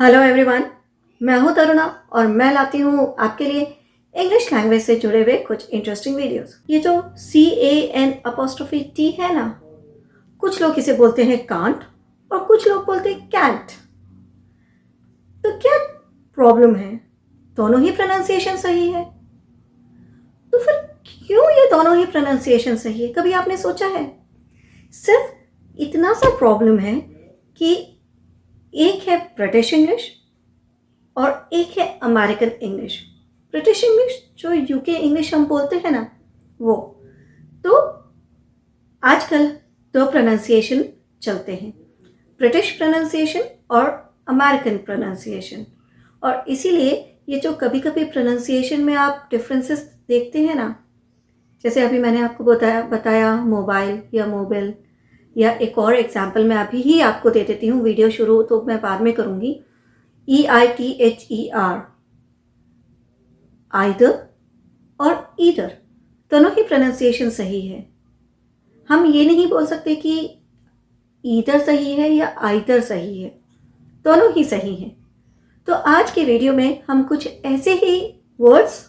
Hello everyone. मैं हूं तरुणा और मैं लाती हूं आपके लिए इंग्लिश लैंग्वेज से जुड़े हुए कुछ इंटरेस्टिंग वीडियोस। ये जो CAN' है ना, कुछ लोग इसे बोलते हैं कांट और कुछ लोग बोलते हैं कैंट। तो क्या प्रॉब्लम है? दोनों ही प्रोनाउंसिएशन सही है। तो फिर क्यों ये दोनों ही प्रोनाउंसिएशन सही है? कभी आपने सोचा है? सिर्फ इतना सा प्रॉब्लम है कि एक है ब्रिटिश इंग्लिश और एक है अमेरिकन इंग्लिश। ब्रिटिश इंग्लिश जो यूके इंग्लिश हम बोलते हैं ना, वो तो आजकल दो प्रोनाउंसिएशन चलते हैं, ब्रिटिश प्रोनाउंसिएशन और अमेरिकन प्रोनाउंसिएशन। और इसीलिए ये जो कभी कभी प्रोनाउंसिएशन में आप डिफरेंसेस देखते हैं ना, जैसे अभी मैंने आपको बताया मोबाइल या मोबाइल, या एक और एग्जाम्पल मैं अभी ही आपको दे देती हूँ। वीडियो शुरू तो मैं बाद में करूँगी। EITHER, आइदर और ईदर, दोनों ही प्रोनाउंसिएशन सही है। हम ये नहीं बोल सकते कि ईदर सही है या आइदर सही है, दोनों ही सही हैं। तो आज के वीडियो में हम कुछ ऐसे ही वर्ड्स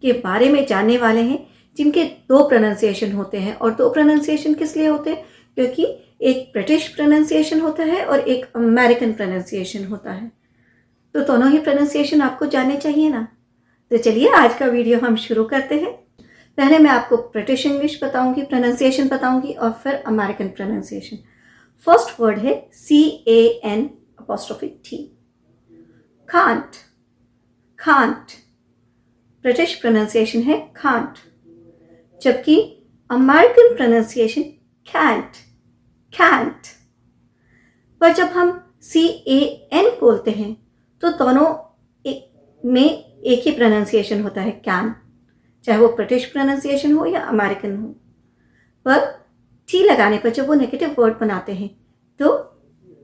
के बारे में जानने वाले हैं जिनके दो प्रोनाउंसिएशन होते हैं। और दो प्रोनाउंसिएशन किस लिए होते हैं? क्योंकि एक ब्रिटिश प्रोनाउंसिएशन होता है और एक अमेरिकन प्रोनाउंसिएशन होता है। तो दोनों ही प्रोनाउंसिएशन आपको जानने चाहिए ना। तो चलिए आज का वीडियो हम शुरू करते हैं। पहले मैं आपको ब्रिटिश इंग्लिश बताऊंगी, प्रोनाउंसिएशन बताऊंगी, और फिर अमेरिकन प्रोनाउंसिएशन। फर्स्ट वर्ड है CAN'T, can't. Can't British pronunciation है कांट, जबकि अमेरिकन प्रोनाउंसिएशन कैंट। कैंट। पर जब हम CAN बोलते हैं तो दोनों में एक ही प्रोनाउंसिएशन होता है, कैन, चाहे वो ब्रिटिश प्रोनाउंसिएशन हो या अमेरिकन हो। पर टी लगाने पर जब वो नेगेटिव वर्ड बनाते हैं तो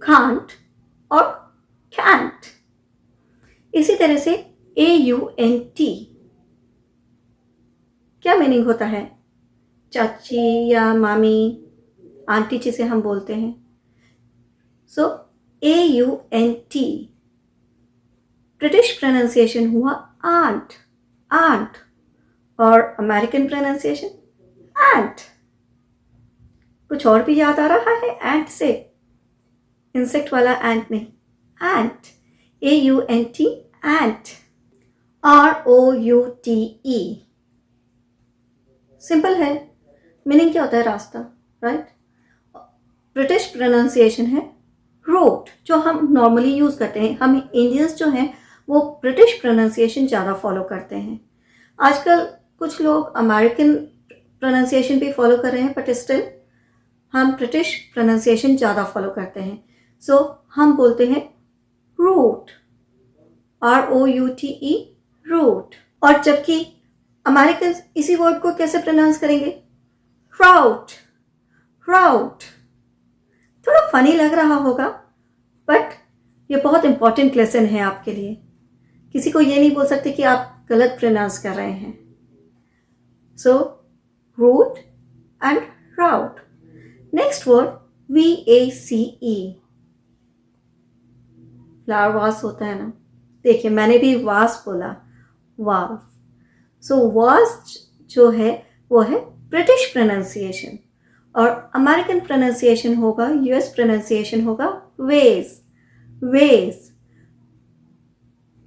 कांट और कैंट। इसी तरह से AUNT, क्या मीनिंग होता है? चाची या मामी, आंटी जिसे हम बोलते हैं। सो AUNT ब्रिटिश प्रोनाउंसिएशन हुआ आंट, आंट, और अमेरिकन प्रोनाउंसिएशन एंट। कुछ और भी याद आ रहा है एंट से? इंसेक्ट वाला एंट नहीं, एंट, AUNT, एंट। ROUTE, सिंपल है। मीनिंग क्या होता है? रास्ता, राइट। ब्रिटिश प्रोनाउंसिएशन है रोड, जो हम नॉर्मली यूज करते हैं। हम इंडियंस जो हैं वो ब्रिटिश प्रोनाउंसिएशन ज़्यादा फॉलो करते हैं। आजकल कुछ लोग अमेरिकन प्रोनाउंसिएशन भी फॉलो कर रहे हैं, बट स्टिल हम ब्रिटिश प्रोनाउंसिएशन ज़्यादा फॉलो करते हैं। सो हम बोलते हैं रूट, ROUTE, रूट। और जबकि अमेरिकन इसी वर्ड को कैसे प्रोनाउंस करेंगे? राउट, राउट। थोड़ा फनी लग रहा होगा, बट ये बहुत इंपॉर्टेंट लेसन है आपके लिए। किसी को ये नहीं बोल सकते कि आप गलत प्रोनाउंस कर रहे हैं। So route and route. Next word VACE, flower vase होता है ना। देखिए मैंने भी वास बोला, वास। सो वास जो है वो है ब्रिटिश प्रोनाउंसिएशन, और अमेरिकन प्रोनाउंसिएशन होगा, US प्रोनाउंसिएशन होगा वेज, वेज।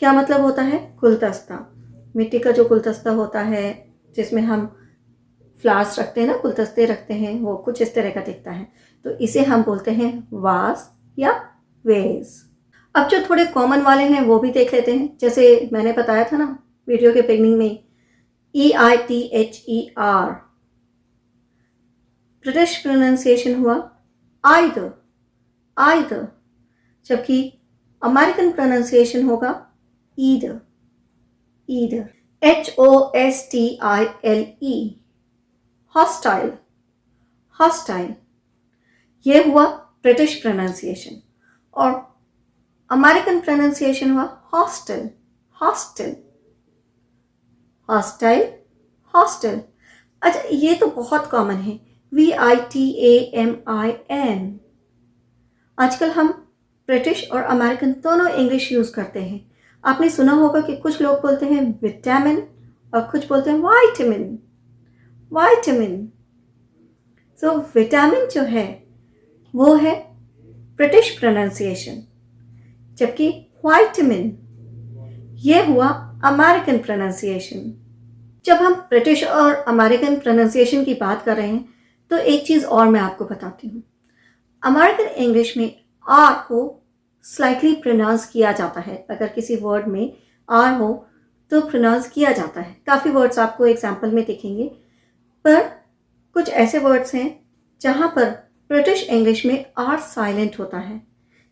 क्या मतलब होता है? गुलदस्ता। मिट्टी का जो गुलदस्ता होता है जिसमें हम फ्लावर्स रखते हैं ना, गुलदस्ते रखते हैं, वो कुछ इस तरह का दिखता है। तो इसे हम बोलते हैं वास या वेज। अब जो थोड़े कॉमन वाले हैं वो भी देख लेते हैं। जैसे मैंने बताया था ना वीडियो के बिगनिंग में, EITHER, ब्रिटिश प्रोनाउंसिएशन हुआ आइदर, आइदर, जबकि अमेरिकन प्रोनाउंसिएशन होगा either, either. HOSTILE, hostile, hostile, ये हुआ ब्रिटिश प्रोनाउंसिएशन, और अमेरिकन प्रोनाउंसिएशन हुआ हॉस्टल, हॉस्टल, हॉस्टाइल, हॉस्टल। अच्छा, ये तो बहुत कॉमन है, VITAMIN। आजकल हम ब्रिटिश और अमेरिकन दोनों इंग्लिश यूज़ करते हैं। आपने सुना होगा कि कुछ लोग बोलते हैं विटामिन और कुछ बोलते हैं वाइटामिन। वाइटामिन। सो विटामिन जो है वो है ब्रिटिश प्रोनाउंसिएशन, जबकि वाइटामिन ये हुआ अमेरिकन प्रोनाउंसिएशन। जब हम ब्रिटिश और अमेरिकन प्रोनाउंसिएशन की बात कर रहे हैं तो एक चीज़ और मैं आपको बताती हूँ। अमेरिकन इंग्लिश में आर को स्लाइटली प्रोनाउंस किया जाता है। अगर किसी वर्ड में आर हो तो प्रोनाउंस किया जाता है। काफ़ी वर्ड्स आपको एग्जाम्पल में दिखेंगे, पर कुछ ऐसे वर्ड्स हैं जहाँ पर ब्रिटिश इंग्लिश में आर साइलेंट होता है।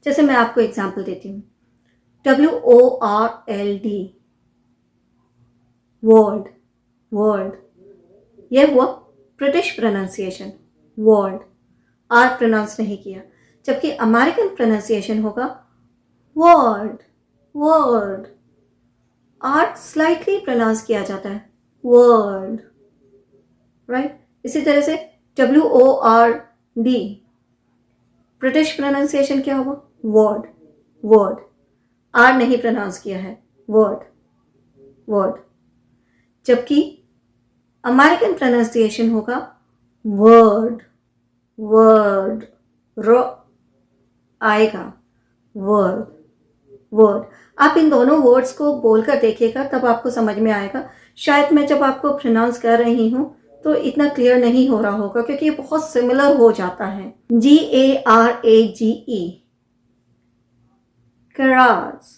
जैसे मैं आपको एग्जाम्पल देती हूँ, WORLD, वर्ल्ड। वर्ल्ड यह हुआ British pronunciation, world. R pronounce नहीं किया, जबकि अमेरिकन प्रोनाउंसिएशन होगा word. Word R slightly pronounce किया जाता है, वर्ड। राइट। इसी तरह से WORD, ब्रिटिश प्रोनाउंसिएशन क्या होगा, वर्ड। वर्ड आर नहीं प्रोनाउंस किया है, वर्ड। वर्ड। जबकि अमेरिकन प्रोनाउंसिएशन होगा वर्ड। वर्ड रो आएगा, वर्ड। वर्ड। आप इन दोनों वर्ड्स को बोलकर देखिएगा, तब आपको समझ में आएगा। शायद मैं जब आपको प्रोनाउंस कर रही हूँ तो इतना क्लियर नहीं हो रहा होगा, क्योंकि ये बहुत सिमिलर हो जाता है। GARAGE, कैराज।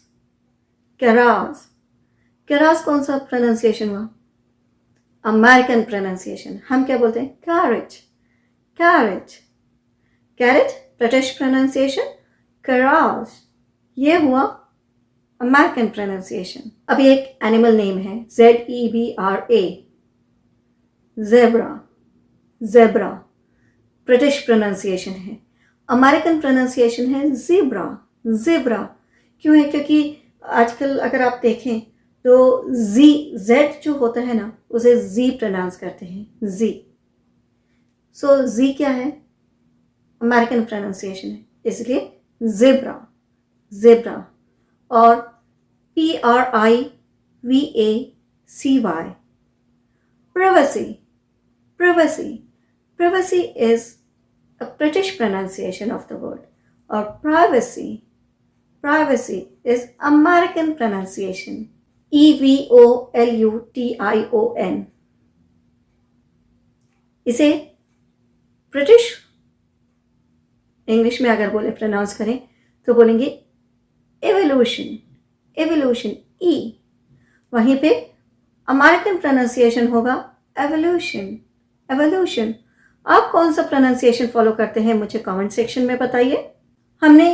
कैराज। कैराज कौन सा प्रोनाउंसिएशन हुआ, अमेरिकन प्रोनाउंसिएशन। हम क्या बोलते हैं, carriage. Carriage. Carriage British pronunciation, carriage ये हुआ अमेरिकन प्रोनाउंसिएशन। अभी एक एनिमल नेम है ZEBRA, zebra. Zebra British pronunciation है, अमेरिकन प्रोनाउंसिएशन है ज़ेब्रा। ज़ेब्रा क्यों है, क्योंकि आजकल अगर आप देखें तो Z जो होता है ना, उसे Z प्रोनाउंस करते हैं, Z। सो Z क्या है, अमेरिकन प्रोनाउंसिएशन है, इसलिए ज़ेब्रा। ज़ेब्रा। और PRIVACY, privacy। privacy। privacy is a British pronunciation of the word, और privacy, privacy is American pronunciation, EVOLUTION। इसे ब्रिटिश इंग्लिश में अगर बोले, प्रोनाउंस करें तो बोलेंगे एवोल्यूशन। एवोल्यूशन, ई। वहीं पे अमेरिकन प्रोनाउंसिएशन होगा एवोल्यूशन। एवोल्यूशन। आप कौन सा प्रोनाउंसिएशन फॉलो करते हैं, मुझे कमेंट सेक्शन में बताइए। हमने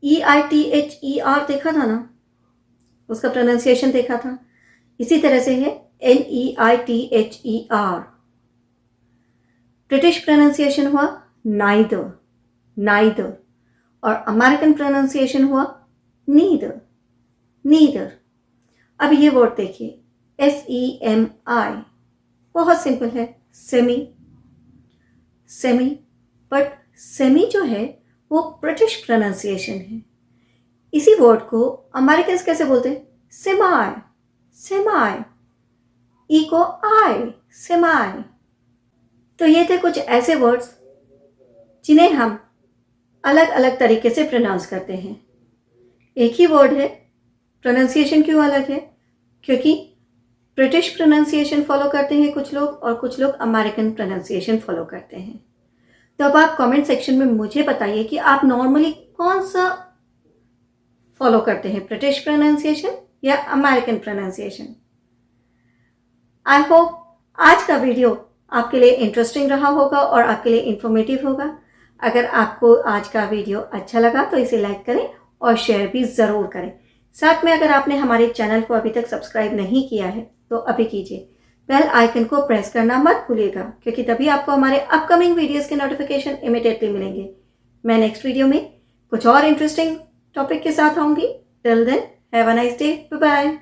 EITHER देखा था ना, उसका प्रोनाउंसिएशन देखा था। इसी तरह से है NEITHER। ब्रिटिश प्रोनाउंसिएशन हुआ नाइदर। नाइदर। और अमेरिकन प्रोनाउंसिएशन हुआ नीदर। नीदर। अब ये वर्ड देखिए, SEMI, बहुत सिंपल है, सेमी। सेमी। बट सेमी जो है वो ब्रिटिश प्रोनाउंसिएशन है। इसी वर्ड को अमेरिकन कैसे बोलते हैं, सेमाई। सेमाई। ई को आई, सेमाई। तो ये थे कुछ ऐसे वर्ड्स जिन्हें हम अलग अलग तरीके से प्रोनाउंस करते हैं। एक ही वर्ड है, प्रोनाउंसिएशन क्यों अलग है, क्योंकि ब्रिटिश प्रोनाउंसिएशन फॉलो करते हैं कुछ लोग और कुछ लोग अमेरिकन प्रोनाउंसिएशन फॉलो करते हैं। तो अब आप कमेंट सेक्शन में मुझे बताइए कि आप नॉर्मली कौन सा फॉलो करते हैं, ब्रिटिश प्रोनाउंसिएशन या अमेरिकन प्रोनाउंसिएशन। आई होप आज का वीडियो आपके लिए इंटरेस्टिंग रहा होगा और आपके लिए इंफॉर्मेटिव होगा। अगर आपको आज का वीडियो अच्छा लगा तो इसे लाइक करें और शेयर भी ज़रूर करें। साथ में अगर आपने हमारे चैनल को अभी तक सब्सक्राइब नहीं किया है तो अभी कीजिए। बेल आइकन को प्रेस करना मत भूलिएगा, क्योंकि तभी आपको हमारे अपकमिंग वीडियोस के नोटिफिकेशन इमीडिएटली मिलेंगे। मैं नेक्स्ट वीडियो में कुछ और इंटरेस्टिंग टॉपिक के साथ आऊँगी। Till then, have a nice day, bye bye.